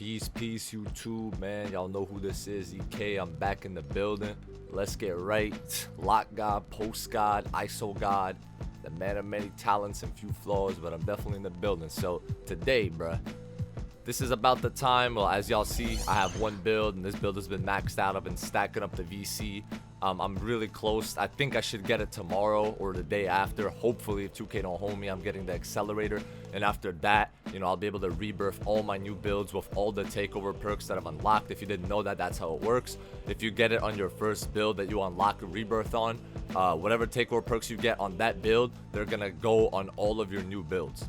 Peace, YouTube, man. Y'all know who this is. EK, I'm back in the building. Let's get right. Lock God, post God, ISO God, the man of many talents and few flaws, but I'm definitely in the building. So today, bruh, this is about the time. Well, as y'all see, I have one build, and this build has been maxed out. I've been stacking up the VC. I'm really close. I think I should get it tomorrow or the day after. Hopefully, if 2K don't hold me, I'm getting the accelerator. And after that, I'll be able to rebirth all my new builds with all the takeover perks that I've unlocked. If you didn't know that, that's how it works. If you get it on your first build that you unlock a rebirth on, whatever takeover perks you get on that build, they're gonna go on all of your new builds.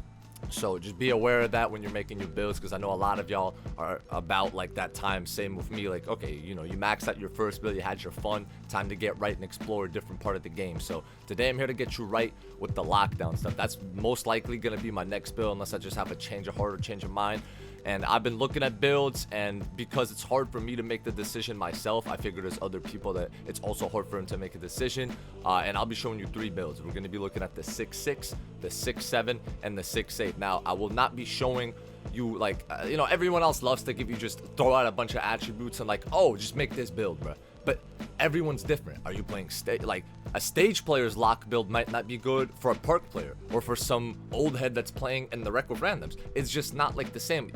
So just be aware of that when you're making your builds, because I know a lot of y'all are about like that time. Same with me, like, okay, you maxed out your first build, you had your fun, time to get right and explore a different part of the game. So today I'm here to get you right with the lockdown stuff. That's most likely going to be my next build, unless I just have a change of heart or change of mind. And I've been looking at builds, and because it's hard for me to make the decision myself, I figure there's other people that it's also hard for them to make a decision. And I'll be showing you 3 builds. We're going to be looking at the 6.6, the 6.7, and the 6.8. Now, I will not be showing you like, everyone else loves to give you just throw out a bunch of attributes and like, oh, just make this build, bro. But everyone's different. Are you playing like a stage player's lock build might not be good for a park player or for some old head that's playing in the rec with randoms. It's just not like the same.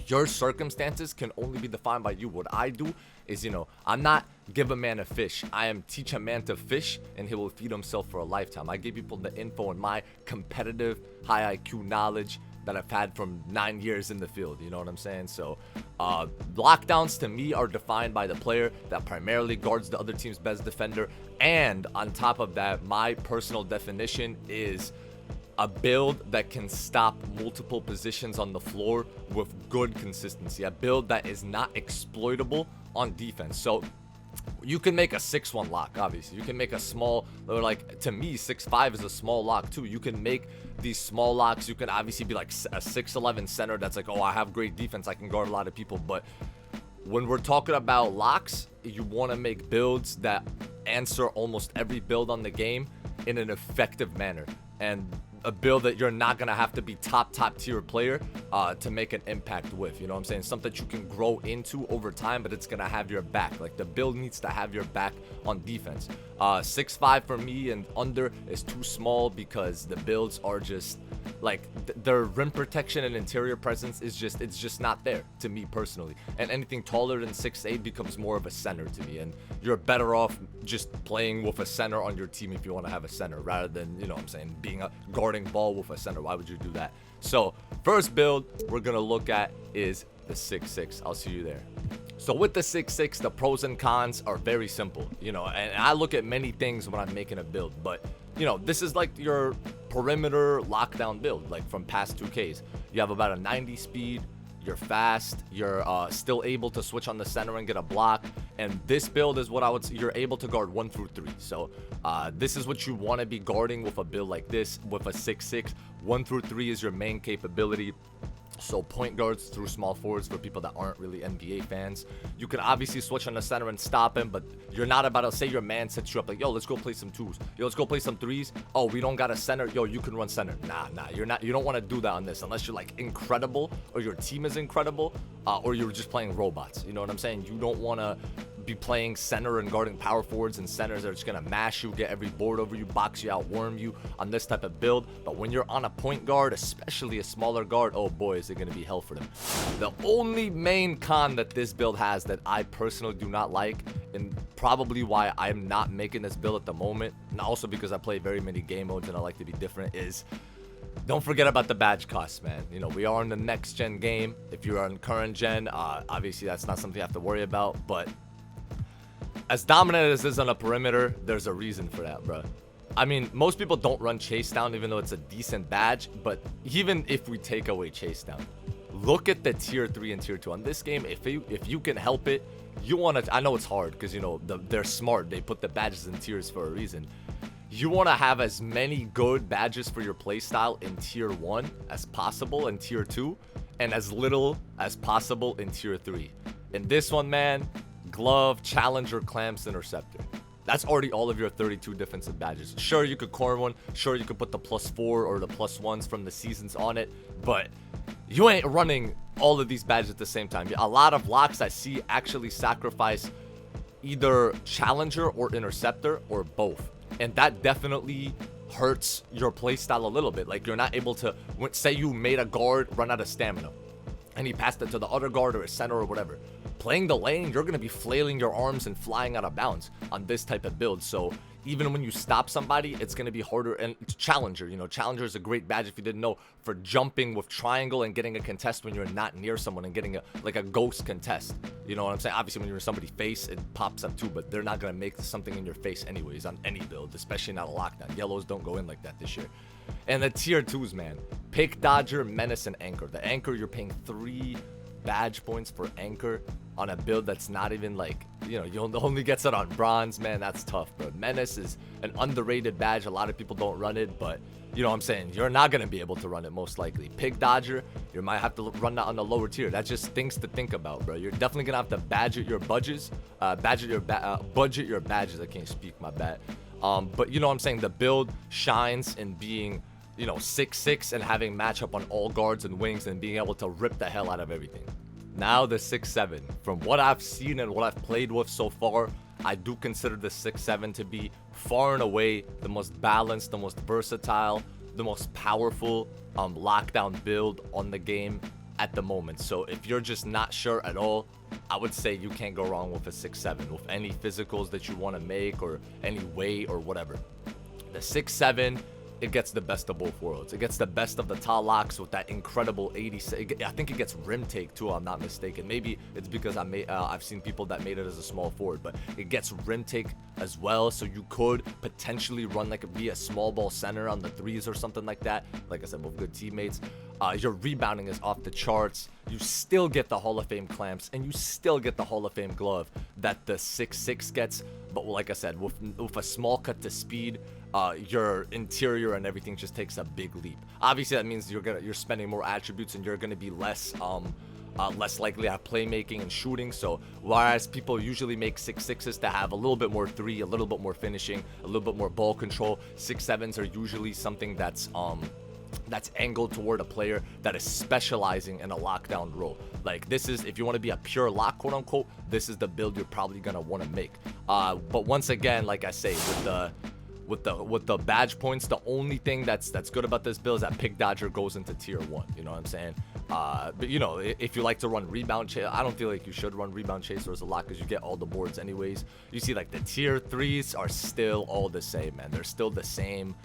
Your circumstances can only be defined by you. What I do is, I'm not give a man a fish. I am teach a man to fish, and he will feed himself for a lifetime. I give people the info and my competitive high IQ knowledge that I've had from 9 years in the field. You know what I'm saying? So lockdowns to me are defined by the player that primarily guards the other team's best defender. And on top of that, my personal definition is a build that can stop multiple positions on the floor with good consistency. A build that is not exploitable on defense. So you can make a 6-1 lock, obviously. You can make a small, or like, to me, 6-5 is a small lock too. You can make these small locks. You can obviously be like a 6'11 center that's like, oh, I have great defense, I can guard a lot of people. But when we're talking about locks, you want to make builds that answer almost every build on the game in an effective manner. And a build that you're not going to have to be top tier player to make an impact with. You know what I'm saying? Something that you can grow into over time, but it's going to have your back. Like, the build needs to have your back on defense. 6'5 for me and under is too small, because the builds are just like their rim protection and interior presence is just, it's just not there to me personally. And anything taller than 6'8 becomes more of a center to me, and you're better off just playing with a center on your team if you want to have a center, rather than, you know what I'm saying, being a guarding ball with a center. Why would you do that? So first build we're gonna look at is the 6'6. I'll see you there. So with the 6'6, the pros and cons are very simple, and I look at many things when I'm making a build, but this is like your perimeter lockdown build, like from past 2Ks. You have about a 90 speed, you're fast, you're still able to switch on the center and get a block. And this build is what you're able to guard 1 through 3. So this is what you want to be guarding with a build like this, with a 6'6. 1 through 3 is your main capability. So point guards through small forwards for people that aren't really NBA fans. You can obviously switch on the center and stop him, but you're not about to say your man sets you up like, yo, let's go play some 2s. Yo, let's go play some 3s. Oh, we don't got a center. Yo, you can run center. Nah, you're not. You don't want to do that on this unless you're like incredible, or your team is incredible, or you're just playing robots. You know what I'm saying? You don't want to be playing center and guarding power forwards and centers that are just gonna mash you, get every board over you, box you out, worm you on this type of build. But when you're on a point guard, especially a smaller guard, oh boy, is it gonna be hell for them. The only main con that this build has that I personally do not like, and probably why I'm not making this build at the moment, and also because I play very many game modes and I like to be different, is don't forget about the badge costs, man. We are in the next gen game. If you're on current gen, obviously that's not something you have to worry about, but as dominant as this is on a perimeter, there's a reason for that, bro. I mean, most people don't run chase down, even though it's a decent badge. But even if we take away chase down, look at the tier 3 and tier 2 on this game. If you can help it, you want to. I know it's hard because they're smart. They put the badges in tiers for a reason. You want to have as many good badges for your playstyle in tier 1 as possible, in tier 2, and as little as possible in tier 3. In this one, man, glove, challenger, clamps, interceptor. That's already all of your 32 defensive badges. Sure, you could corner one. Sure, you could put the +4 or the +1s from the seasons on it. But you ain't running all of these badges at the same time. A lot of locks I see actually sacrifice either Challenger or Interceptor or both. And that definitely hurts your playstyle a little bit. Like, you're not able to, say you made a guard run out of stamina and he passed it to the other guard or a center or whatever. Playing the lane, you're going to be flailing your arms and flying out of bounds on this type of build. So even when you stop somebody, it's going to be harder. And Challenger, you know, Challenger is a great badge, if you didn't know, for jumping with triangle and getting a contest when you're not near someone and getting like a ghost contest. You know what I'm saying? Obviously, when you're in somebody's face, it pops up too, but they're not going to make something in your face anyways on any build, especially not a lockdown. Yellows don't go in like that this year. And the tier 2s, man. Pick, Dodger, Menace, and Anchor. The Anchor, you're paying 3 badge points for Anchor on a build that's not even like, you know, you only gets it on bronze, man. That's tough, bro. Menace is an underrated badge. A lot of people don't run it, but you know what I'm saying? You're not going to be able to run it most likely. Pig Dodger, you might have to run that on the lower tier. That's just things to think about, bro. You're definitely going to have to budget your badges. Budget your badges. I can't speak, my bad. But you know what I'm saying? The build shines in being, you know, 6'6" and having matchup on all guards and wings and being able to rip the hell out of everything. Now the 6'7". From what I've seen and what I've played with so far, I do consider the 6'7" to be far and away the most balanced, the most versatile, the most powerful lockdown build on the game at the moment. So if you're just not sure at all, I would say you can't go wrong with a 6'7", with any physicals that you want to make or any weight or whatever. The 6'7", it gets the best of both worlds. It gets the best of the tall locks with that incredible 80. I think it gets rim take too, I'm not mistaken. Maybe it's because I've seen people that made it as a small forward, but it gets rim take as well. So you could potentially run like be a small ball center on the 3s or something like that. Like I said, with good teammates. Your rebounding is off the charts. You still get the Hall of Fame clamps and you still get the Hall of Fame glove that the 6'6" gets. But like I said, with a small cut to speed, your interior and everything just takes a big leap. Obviously, that means you're spending more attributes and you're gonna be less likely to have playmaking and shooting. So whereas people usually make 6'6"s to have a little bit more 3, a little bit more finishing, a little bit more ball control, 6'7"s are usually something that's angled toward a player that is specializing in a lockdown role. Like, this is, if you want to be a pure lock, quote unquote, this is the build you're probably gonna want to make. But once again, like I say, with the badge points, the only thing that's good about this build is that Pick Dodger goes into tier 1. You know what I'm saying? But you know, if you like to run rebound chase, I don't feel like you should run rebound chasers a lot because you get all the boards anyways. You see, like, the tier 3s are still all the same, man. They're still the same.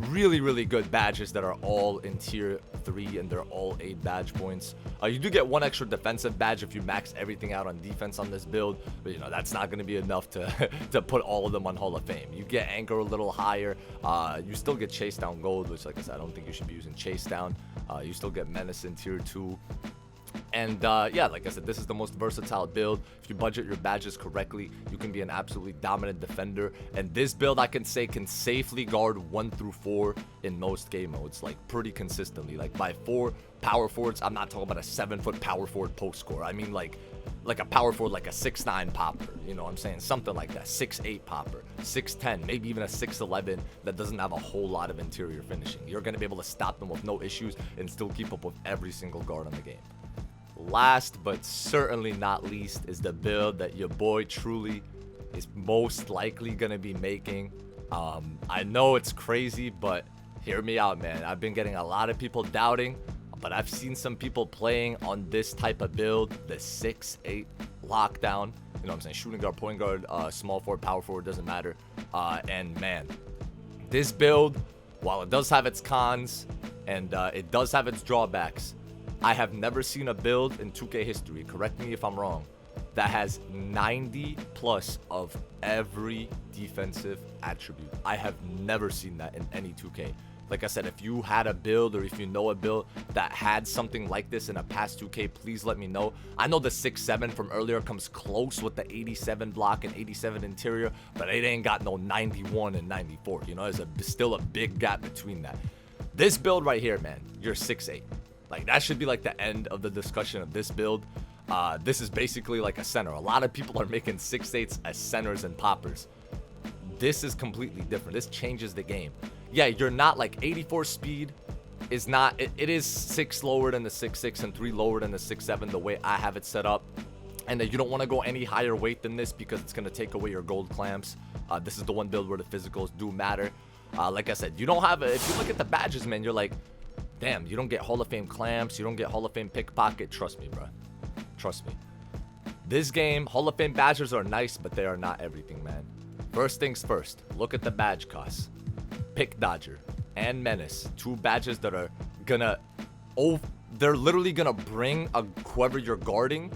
Really, really good badges that are all in tier 3 and they're all 8 badge points. You do get 1 extra defensive badge if you max everything out on defense on this build, but you know, that's not going to be enough to put all of them on Hall of Fame. You get Anchor a little higher. You still get Chase Down Gold, which, like I said, I don't think you should be using Chase Down. You still get Menace in tier 2. And yeah, like I said, this is the most versatile build. If you budget your badges correctly, you can be an absolutely dominant defender. And this build, I can say, can safely guard 1 through 4 in most game modes, like pretty consistently. Like, by 4 power forwards, I'm not talking about a 7-foot power forward post score. I mean like a power forward, like a 6'9" popper. You know what I'm saying? Something like that. 6'8" popper, 6'10", maybe even a 6'11" that doesn't have a whole lot of interior finishing. You're going to be able to stop them with no issues and still keep up with every single guard on the game. Last but certainly not least is the build that your boy truly is most likely gonna be making. I know it's crazy, but hear me out, man. I've been getting a lot of people doubting, but I've seen some people playing on this type of build, the 6'8" lockdown. You know what I'm saying? Shooting guard, point guard, small forward, power forward, doesn't matter. And man, this build, while it does have its cons and it does have its drawbacks, I have never seen a build in 2K history, correct me if I'm wrong, that has 90 plus of every defensive attribute. I have never seen that in any 2K. Like I said, if you had a build or if you know a build that had something like this in a past 2K, please let me know. I know the 6'7" from earlier comes close with the 87 block and 87 interior, but it ain't got no 91 and 94. You know, there's still a big gap between that. This build right here, man, you're 6'8". Like, that should be like the end of the discussion of this build. This is basically like a center. A lot of people are making 6'8" as centers and poppers. This is completely different. This changes the game. Yeah, you're not like 84 speed, is not, it is 6 lower than the 6'6 and 3 lower than the 6'7 the way I have it set up. And you don't want to go any higher weight than this because it's going to take away your gold clamps. This is the one build where the physicals do matter. Like I said, you don't have, if you look at the badges, man, you're like, damn, you don't get Hall of Fame clamps, you don't get Hall of Fame pickpocket. Trust me, bro. Trust me. This game, Hall of Fame badges are nice, but they are not everything, man. First things first, look at the badge costs. Pick Dodger and Menace, 2 badges that are gonna, they're literally gonna bring whoever you're guarding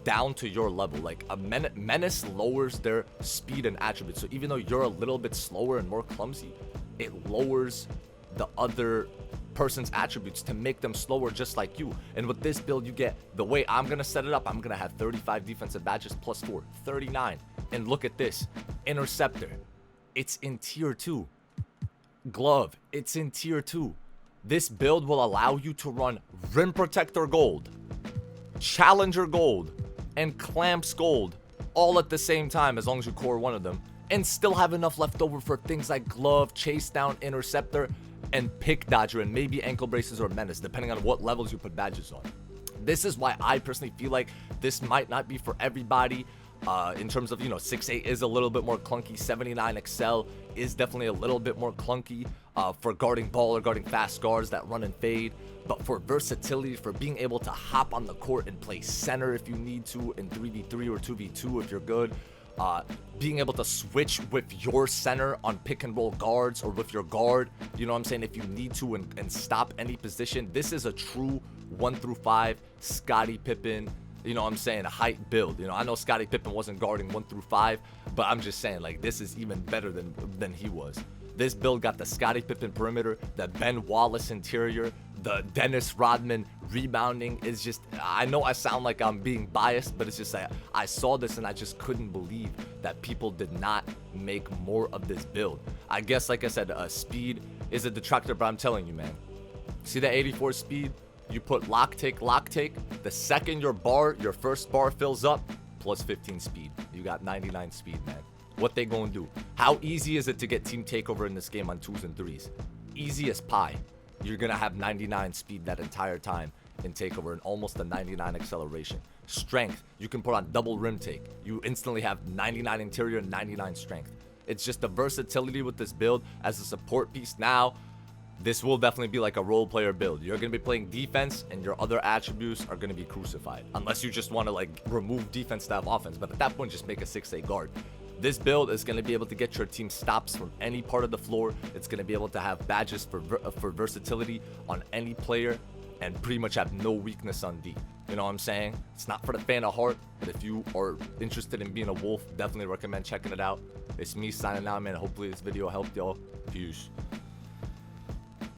down to your level. Like a Menace lowers their speed and attributes, so even though you're a little bit slower and more clumsy, it lowers the other person's attributes to make them slower just like you. And with this build, you get, the way I'm gonna set it up, I'm gonna have 35 defensive badges plus 4, 39. And look at this, Interceptor, it's in tier 2. Glove, it's in tier 2. This build will allow you to run Rim Protector Gold, Challenger Gold, and Clamps Gold all at the same time, as long as you core one of them, and still have enough left over for things like Glove, Chase Down, Interceptor, and Pick Dodger, and maybe Ankle Braces or Menace, depending on what levels you put badges on. This is why I personally feel like this might not be for everybody. In terms of, you know, 6'8 is a little bit more clunky. 79 Excel is definitely a little bit more clunky for guarding ball or guarding fast guards that run and fade. But for versatility, for being able to hop on the court and play center if you need to in 3v3 or 2v2 if you're good. Being able to switch with your center on pick and roll guards or with your guard, you know what I'm saying, if you need to, and stop any position. This is a true 1 through 5 Scottie Pippen, you know what I'm saying, a height build. You know, I know Scottie Pippen wasn't guarding 1 through 5, but I'm just saying, like, this is even better than he was. This build got the Scottie Pippen perimeter, the Ben Wallace interior, the Dennis Rodman rebounding. Is just, I know I sound like I'm being biased, but it's just like, I saw this and I just couldn't believe that people did not make more of this build. I guess, like I said, speed is a detractor, but I'm telling you, man, see that 84 speed? You put lock take, the second your first bar fills up, plus 15 speed. You got 99 speed, man. What they gonna do? How easy is it to get team takeover in this game on 2s and 3s? Easy as pie. You're gonna have 99 speed that entire time in takeover and almost a 99 acceleration. Strength, you can put on double rim take. You instantly have 99 interior and 99 strength. It's just the versatility with this build as a support piece. Now, this will definitely be like a role player build. You're going to be playing defense and your other attributes are going to be crucified. Unless you just want to like remove defense to have offense. But at that point, just make a 6'8 guard. This build is going to be able to get your team stops from any part of the floor. It's going to be able to have badges for versatility on any player and pretty much have no weakness on D. You know what I'm saying? It's not for the fan of heart, but if you are interested in being a wolf, definitely recommend checking it out. It's me signing out, man. Hopefully this video helped y'all. Peace.